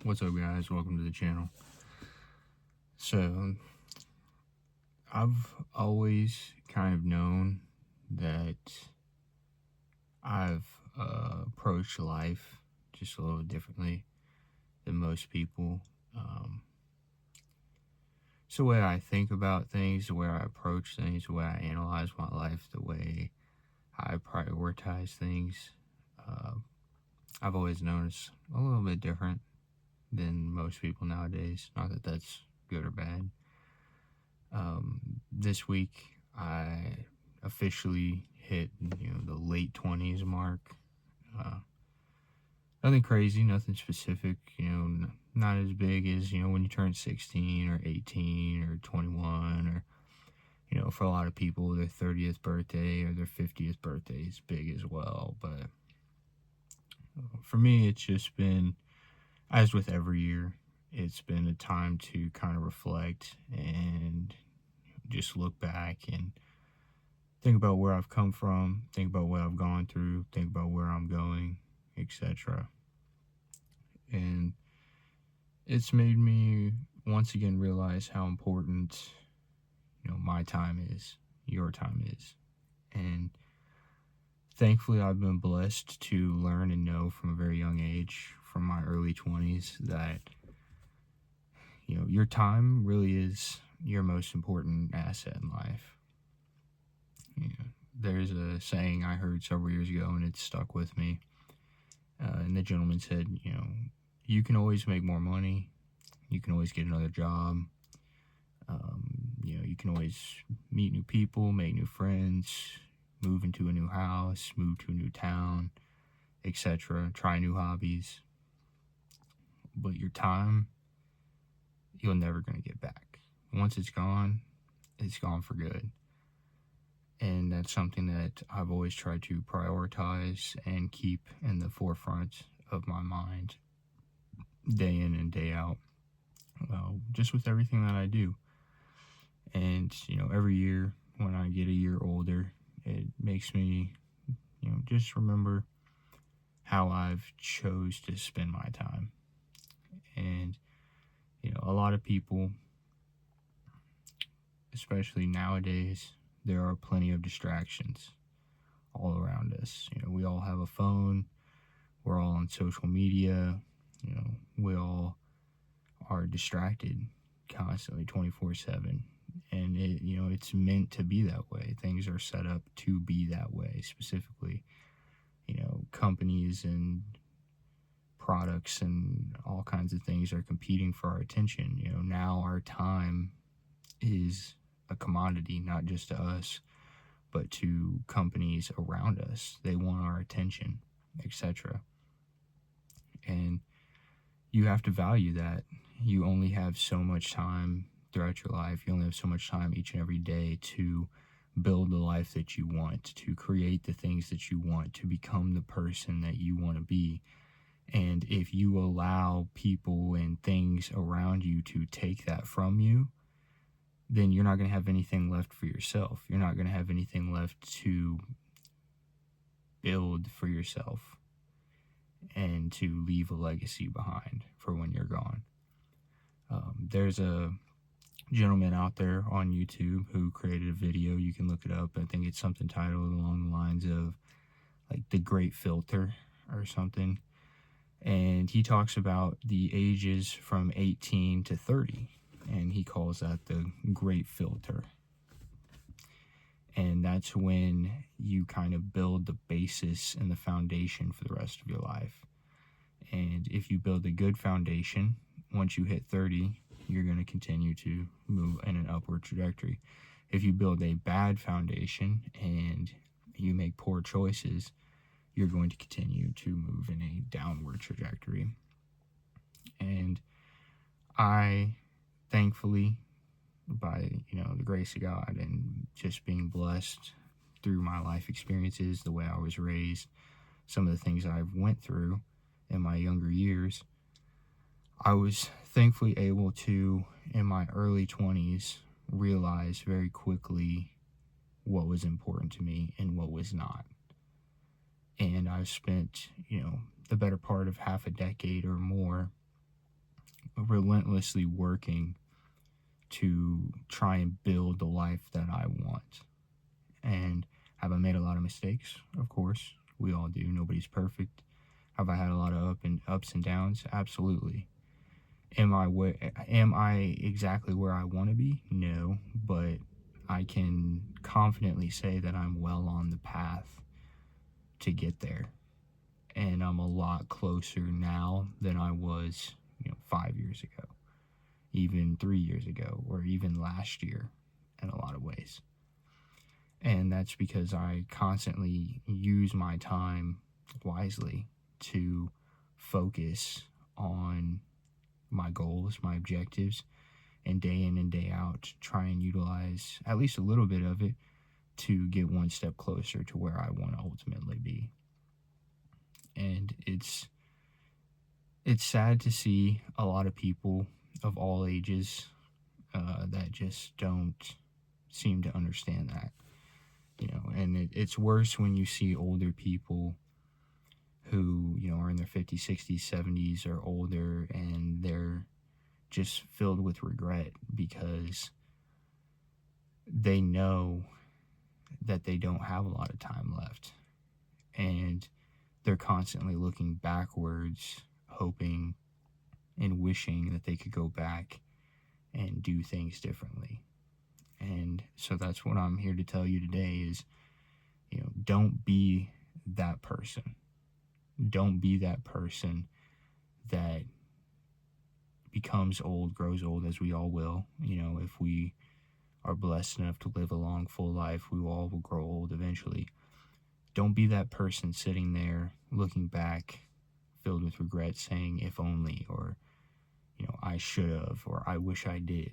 What's up, guys? Welcome to the channel. So, I've always kind of known that I've approached life just a little differently than most people. It's the way I think about things, the way I approach things, the way I analyze my life, the way I prioritize things. Uh, I've always known it's a little bit different than most people nowadays. Not that that's good or bad. This week I officially hit the late 20s mark. Nothing crazy, nothing specific. Not as big as when you turn 16 or 18 or 21, or for a lot of people their 30th birthday or their 50th birthday is big as well. But for me, it's just been, as with every year, it's been a time to kind of reflect and just look back and think about where I've come from, think about what I've gone through, think about where I'm going, etc. And it's made me once again realize how important, my time is, your time is. And thankfully, I've been blessed to learn and know from a very young age, from my early 20s, that, your time really is your most important asset in life. There's a saying I heard several years ago, and it stuck with me. And the gentleman said, you can always make more money. You can always get another job. You can always meet new people, make new friends, move into a new house, move to a new town, etc. Try new hobbies. But your time, you're never going to get back. Once it's gone for good. And that's something that I've always tried to prioritize and keep in the forefront of my mind day in and day out, just with everything that I do. And, every year when I get a year older, it makes me, just remember how I've chose to spend my time. And, a lot of people, especially nowadays, there are plenty of distractions all around us. We all have a phone. We're all on social media. We all are distracted constantly 24/7. And it's meant to be that way. Things are set up to be that way. Specifically, companies and products and all kinds of things are competing for our attention. Now our time is a commodity, not just to us, but to companies around us. They want our attention, etc. And you have to value that. You only have so much time throughout your life. You only have so much time each and every day to build the life that you want, to create the things that you want, to become the person that you want to be. And if you allow people and things around you to take that from you, then you're not going to have anything left for yourself. You're not going to have anything left to build for yourself and to leave a legacy behind for when you're gone. There's a gentleman out there on YouTube who created a video. You can look it up. I think it's something titled along the lines of like The Great Filter or something. And he talks about the ages from 18 to 30. And he calls that the Great Filter. And that's when you kind of build the basis and the foundation for the rest of your life. And if you build a good foundation, once you hit 30, you're going to continue to move in an upward trajectory. If you build a bad foundation and you make poor choices, you're going to continue to move in a downward trajectory. And I, thankfully, by the grace of God and just being blessed through my life experiences, the way I was raised, some of the things I went through in my younger years, I was thankfully able to, in my early 20s, realize very quickly what was important to me and what was not. And I've spent, the better part of half a decade or more relentlessly working to try and build the life that I want. And have I made a lot of mistakes? Of course, we all do. Nobody's perfect. Have I had a lot of ups and downs? Absolutely. Am I exactly where I want to be? No, but I can confidently say that I'm well on the path to get there. And I'm a lot closer now than I was, 5 years ago, even 3 years ago, or even last year in a lot of ways. And that's because I constantly use my time wisely to focus on my goals, my objectives, and day in and day out try and utilize at least a little bit of it to get one step closer to where I want to ultimately be. And it's sad to see a lot of people of all ages that just don't seem to understand that, and it's worse when you see older people who, are in their 50s, 60s, 70s or older, and they're just filled with regret because they know that they don't have a lot of time left, and they're constantly looking backwards, hoping and wishing that they could go back and do things differently. And so that's what I'm here to tell you today is, don't be that person. Don't be that person that becomes old, grows old, as we all will. If we are blessed enough to live a long, full life, we all will grow old eventually. Don't be that person sitting there looking back, filled with regret, saying, if only, or, I should have, or I wish I did.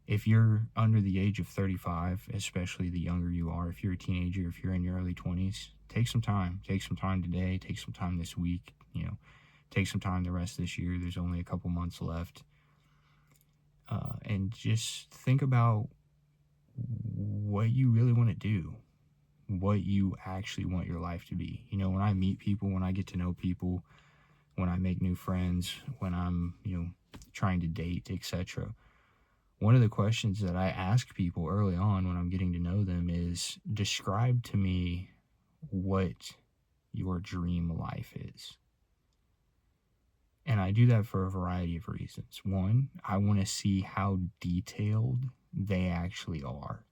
If you're under the age of 35, especially the younger you are, if you're a teenager, if you're in your early 20s, take some time. Take some time today, take some time this week, take some time the rest of this year. There's only a couple months left. And just think about what you really want to do, what you actually want your life to be. When I meet people, when I get to know people, when I make new friends, when I'm, trying to date, etc., one of the questions that I ask people early on when I'm getting to know them is, describe to me what your dream life is. And I do that for a variety of reasons. One, I want to see how detailed they actually are,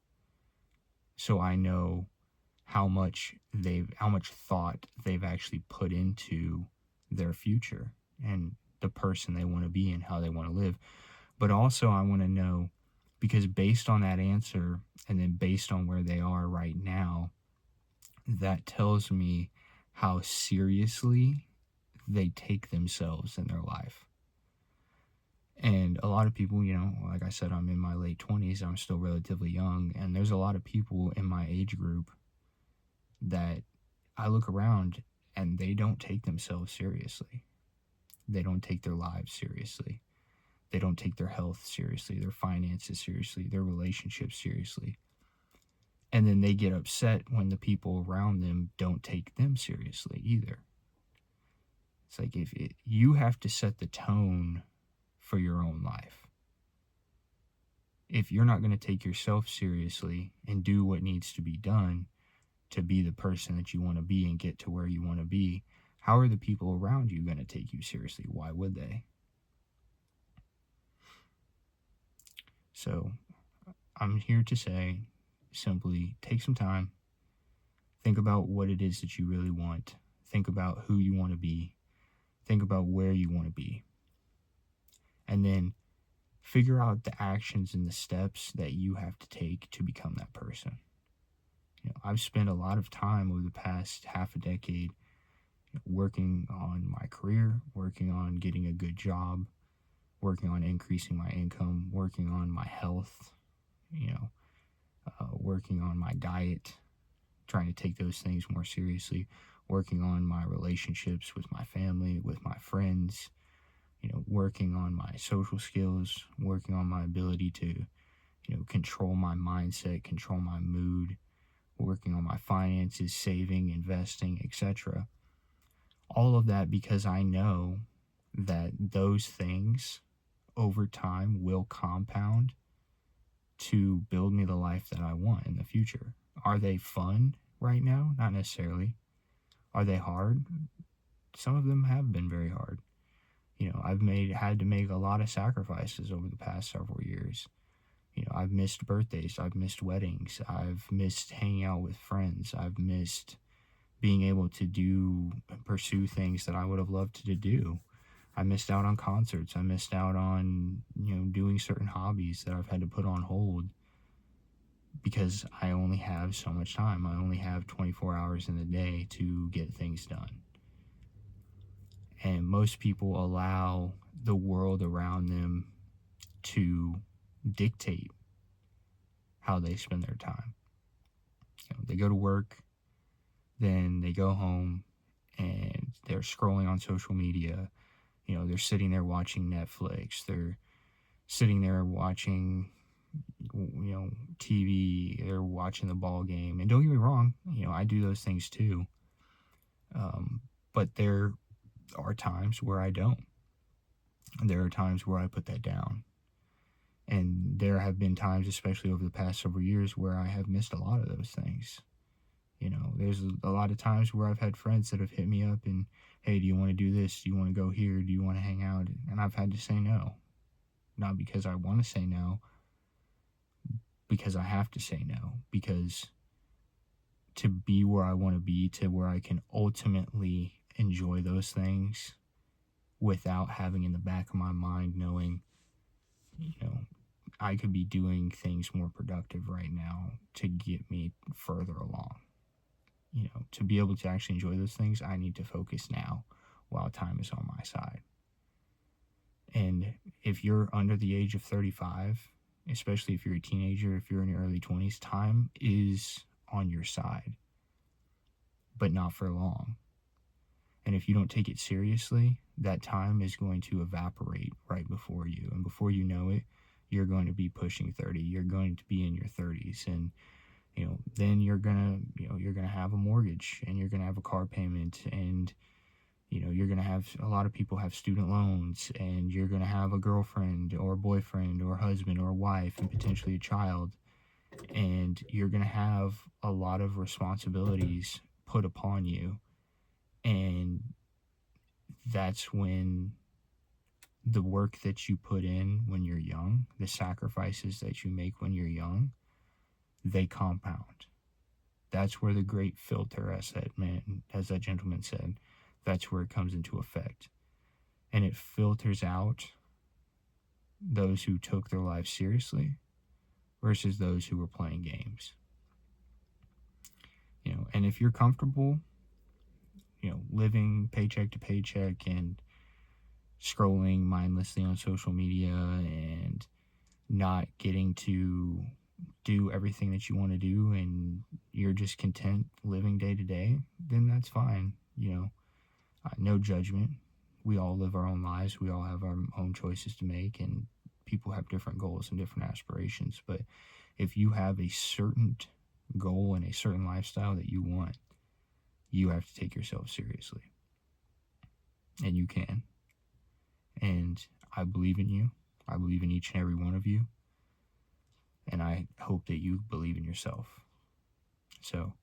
so I know how much thought they've actually put into their future and the person they want to be and how they want to live. But also I want to know, because based on that answer and then based on where they are right now, that tells me how seriously they take themselves in their life. And a lot of people, like I said, I'm in my late 20s, I'm still relatively young, and there's a lot of people in my age group that I look around and they don't take themselves seriously. They don't take their lives seriously. They don't take their health seriously, their finances seriously, their relationships seriously. And then they get upset when the people around them don't take them seriously either. It's like you have to set the tone for your own life. If you're not going to take yourself seriously and do what needs to be done to be the person that you want to be and get to where you want to be, how are the people around you going to take you seriously? Why would they? So I'm here to say, simply take some time, think about what it is that you really want, think about who you want to be, think about where you want to be, and then figure out the actions and the steps that you have to take to become that person. I've spent a lot of time over the past half a decade working on my career, working on getting a good job, working on increasing my income, working on my health, working on my diet, trying to take those things more seriously, working on my relationships with my family, with my friends, working on my social skills, working on my ability to, control my mindset, control my mood, working on my finances, saving, investing, etc. All of that because I know that those things over time will compound to build me the life that I want in the future. Are they fun right now? Not necessarily. Are they hard? Some of them have been very hard. I've had to make a lot of sacrifices over the past several years. I've missed birthdays, I've missed weddings, I've missed hanging out with friends, I've missed being able to do and pursue things that I would have loved to do. I missed out on concerts. I missed out on, doing certain hobbies that I've had to put on hold because I only have so much time. I only have 24 hours in the day to get things done. And most people allow the world around them to dictate how they spend their time. They go to work, then they go home, and they're scrolling on social media. They're sitting there watching Netflix. They're sitting there watching, TV. They're watching the ball game. And don't get me wrong, I do those things too. But there are times where I don't. There are times where I put that down. And there have been times, especially over the past several years, where I have missed a lot of those things. There's a lot of times where I've had friends that have hit me up and, hey, do you want to do this? Do you want to go here? Do you want to hang out? And I've had to say no. Not because I want to say no, because I have to say no. Because to be where I want to be, to where I can ultimately enjoy those things without having in the back of my mind knowing, I could be doing things more productive right now to get me further along. To be able to actually enjoy those things, I need to focus now while time is on my side. And if you're under the age of 35, especially if you're a teenager, if you're in your early 20s, time is on your side, but not for long. And if you don't take it seriously, that time is going to evaporate right before you. And before you know it, you're going to be pushing 30. You're going to be in your 30s. And then you're gonna have a mortgage, and you're gonna have a car payment, and you're gonna have, a lot of people have student loans, and you're gonna have a girlfriend or a boyfriend or a husband or a wife and potentially a child, and you're gonna have a lot of responsibilities put upon you. And that's when the work that you put in when you're young, the sacrifices that you make when you're young, they compound. That's where the great filter, as that gentleman said, that's where it comes into effect. And it filters out those who took their lives seriously versus those who were playing games. And if you're comfortable, living paycheck to paycheck and scrolling mindlessly on social media and not getting to do everything that you want to do, and you're just content living day to day, then that's fine. No judgment. We all live our own lives. We all have our own choices to make, and people have different goals and different aspirations. But if you have a certain goal and a certain lifestyle that you want, you have to take yourself seriously. And you can. And I believe in you. I believe in each and every one of you. And I hope that you believe in yourself. So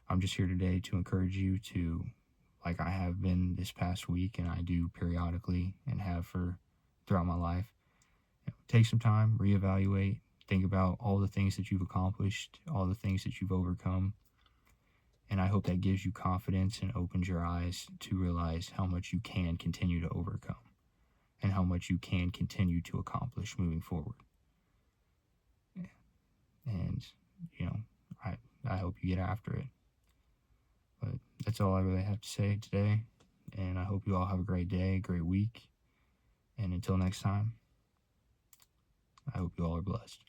I'm just here today to encourage you to, like I have been this past week, and I do periodically and have for throughout my life, take some time, reevaluate, think about all the things that you've accomplished, all the things that you've overcome. And I hope that gives you confidence and opens your eyes to realize how much you can continue to overcome and how much you can continue to accomplish moving forward. And, I hope you get after it. But that's all I really have to say today. And I hope you all have a great day, great week. And until next time, I hope you all are blessed.